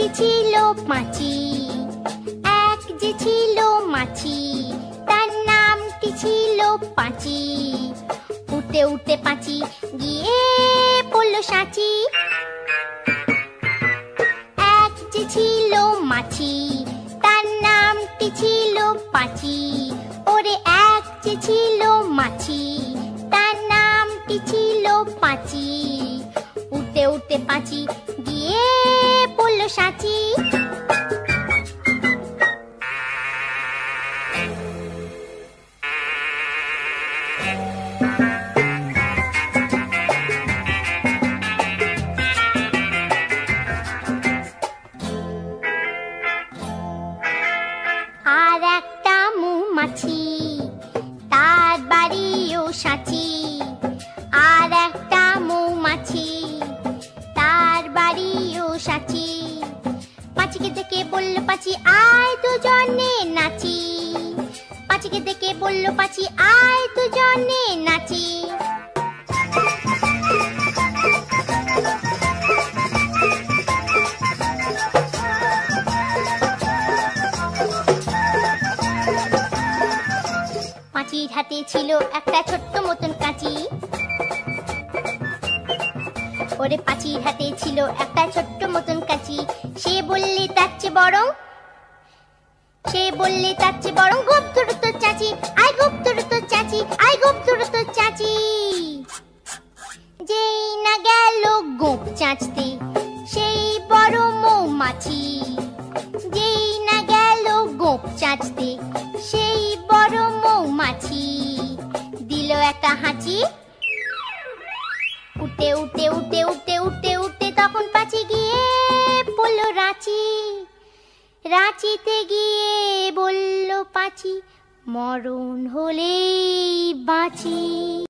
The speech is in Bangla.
একটি ছিল পাঁচি, এক যে ছিল মাছি, তার নামটি ছিল পাঁচি। উঠতে উঠতে পাঁচি গিয়ে পড়ল সাঁচি। এক যে ছিল মাছি, তার নামটি ছিল পাঁচি। ওরে এক যে ছিল মাছি, তার নামটি ছিল পাঁচি। উঠতে উঠতে পাঁচি গিয়ে পড়ল সাঁচি। আর একটা মৌমাছি, তার বাড়িও সাঁচি। আর একটা মৌমাছি, তার বাড়িও সাঁচি। পাঁচিকে দেখে বলল পাঁচি আয় দুজনে নাচি। পাঁচিকে দেখে বলল পাঁচি আয় দুজনে নাচি। পাঁচির হাতে ছিল একটা ছোট্ট মতন কাঁচি। ওরে পাঁচির হাতে ছিল একটা ছোট্ট মতন কাঁচি। সে বললে তার চেয়ে বরং, সে বললে তার চেয়ে বরং গোপ ধরো তোর চাচি, আয় গোপ ধরো তোর চাচি, আয় গোপ ধরো তোর চাচি। যেই না গেল গোপ চাঁচতে সেই বড় মৌমাছি। যেই না গেল গোপ চাঁচতে সেই বড় মৌমাছি। দিল একটা হাঁচি। উঠতে উঠতে উঠতে উঠতে উঠতে উঠতে তখন পাঁচি গিয়ে পড়ল রাঁচি। রাঁচিতে গিয়ে বলল পাঁচি মরণ হলেই বাঁচি।